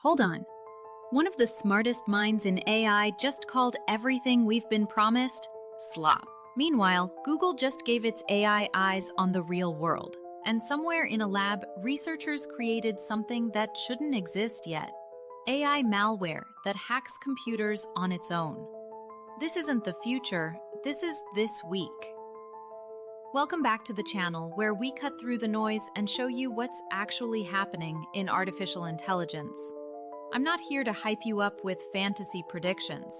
Hold on. One of the smartest minds in AI just called everything we've been promised slop. Meanwhile, Google just gave its AI eyes on the real world. And somewhere in a lab, researchers created something that shouldn't exist yet. AI malware that hacks computers on its own. This isn't the future, this is this week. Welcome back to the channel where we cut through the noise and show you what's actually happening in artificial intelligence. I'm not here to hype you up with fantasy predictions.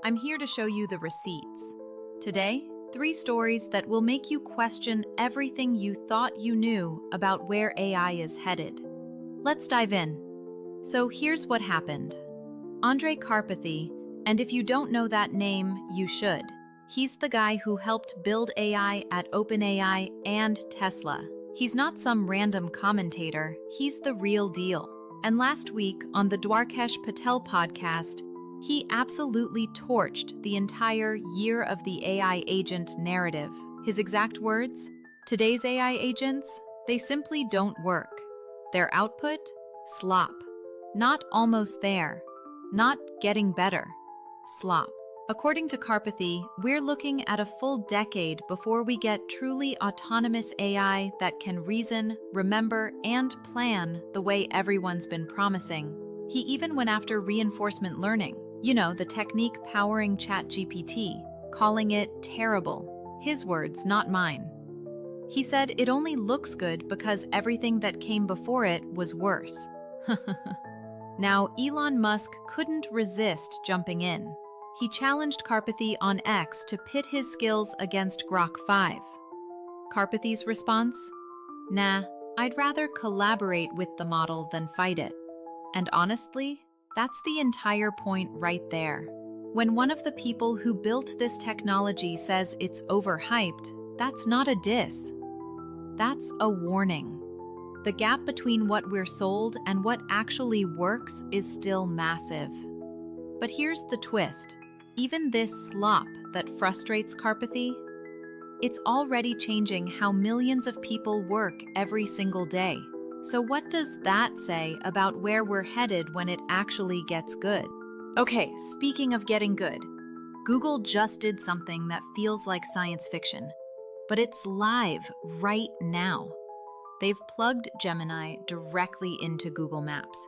I'm here to show you the receipts. Today, 3 stories that will make you question everything you thought you knew about where AI is headed. Let's dive in. So here's what happened. Andrej Karpathy, and if you don't know that name, you should. He's the guy who helped build AI at OpenAI and Tesla. He's not some random commentator, he's the real deal. And last week, on the Dwarkesh Patel podcast, he absolutely torched the entire year of the AI agent narrative. His exact words? Today's AI agents, they simply don't work. Their output? Slop. Not almost there. Not getting better. Slop. According to Karpathy, we're looking at a full decade before we get truly autonomous AI that can reason, remember, and plan the way everyone's been promising. He even went after reinforcement learning, the technique powering ChatGPT, calling it terrible. His words, not mine. He said it only looks good because everything that came before it was worse. Now, Elon Musk couldn't resist jumping in. He challenged Karpathy on X to pit his skills against Grok 5. Karpathy's response? Nah, I'd rather collaborate with the model than fight it. And honestly, that's the entire point right there. When one of the people who built this technology says it's overhyped, that's not a diss. That's a warning. The gap between what we're sold and what actually works is still massive. But here's the twist. Even this slop that frustrates Karpathy, it's already changing how millions of people work every single day. So what does that say about where we're headed when it actually gets good? Okay, speaking of getting good, Google just did something that feels like science fiction, but it's live right now. They've plugged Gemini directly into Google Maps.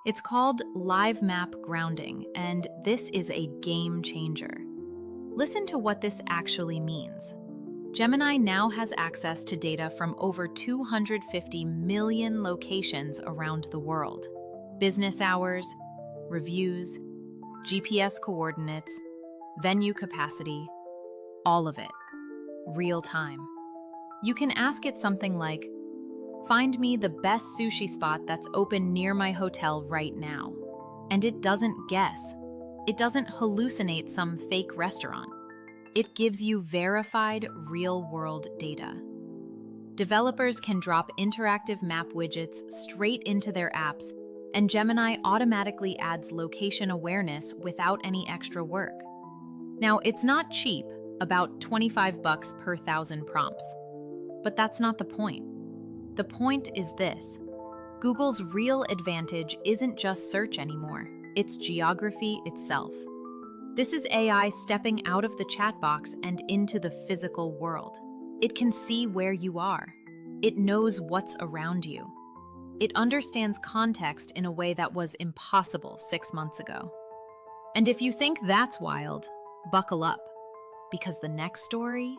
It's called Live Map Grounding, and this is a game changer. Listen to what this actually means. Gemini now has access to data from over 250 million locations around the world. Business hours, reviews, GPS coordinates, venue capacity, all of it. Real time. You can ask it something like, find me the best sushi spot that's open near my hotel right now. And it doesn't guess. It doesn't hallucinate some fake restaurant. It gives you verified, real-world data. Developers can drop interactive map widgets straight into their apps, and Gemini automatically adds location awareness without any extra work. Now, it's not cheap, about $25 per 1,000 prompts. But that's not the point. The point is this. Google's real advantage isn't just search anymore. It's geography itself. This is AI stepping out of the chat box and into the physical world. It can see where you are. It knows what's around you. It understands context in a way that was impossible 6 months ago. And if you think that's wild, buckle up. Because the next story,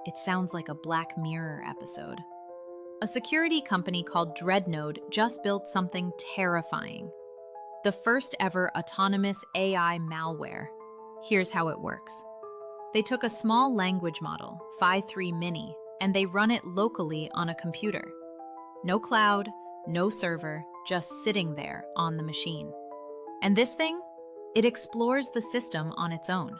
it sounds like a Black Mirror episode. A security company called Dreadnode just built something terrifying. The first ever autonomous AI malware. Here's how it works. They took a small language model, Phi-3 Mini, and they run it locally on a computer. No cloud, no server, just sitting there on the machine. And this thing? It explores the system on its own,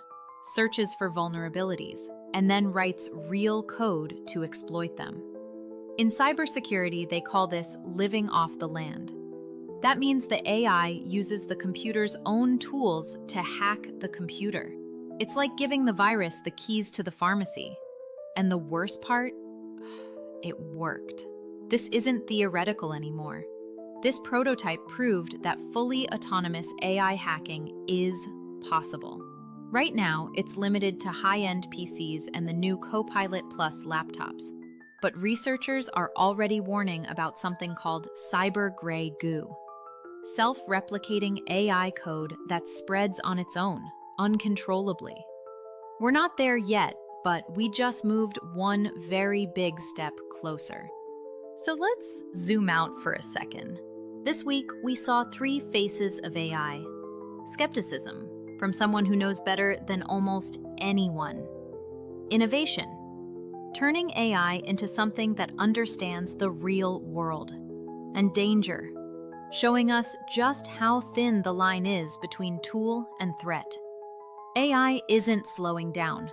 searches for vulnerabilities, and then writes real code to exploit them. In cybersecurity, they call this living off the land. That means the AI uses the computer's own tools to hack the computer. It's like giving the virus the keys to the pharmacy. And the worst part? It worked. This isn't theoretical anymore. This prototype proved that fully autonomous AI hacking is possible. Right now, it's limited to high-end PCs and the new Copilot Plus laptops. But researchers are already warning about something called cyber gray goo, self-replicating AI code that spreads on its own, uncontrollably. We're not there yet, but we just moved one very big step closer. So let's zoom out for a second. This week, we saw three faces of AI. Skepticism, from someone who knows better than almost anyone. Innovation, turning AI into something that understands the real world. And danger, showing us just how thin the line is between tool and threat. AI isn't slowing down.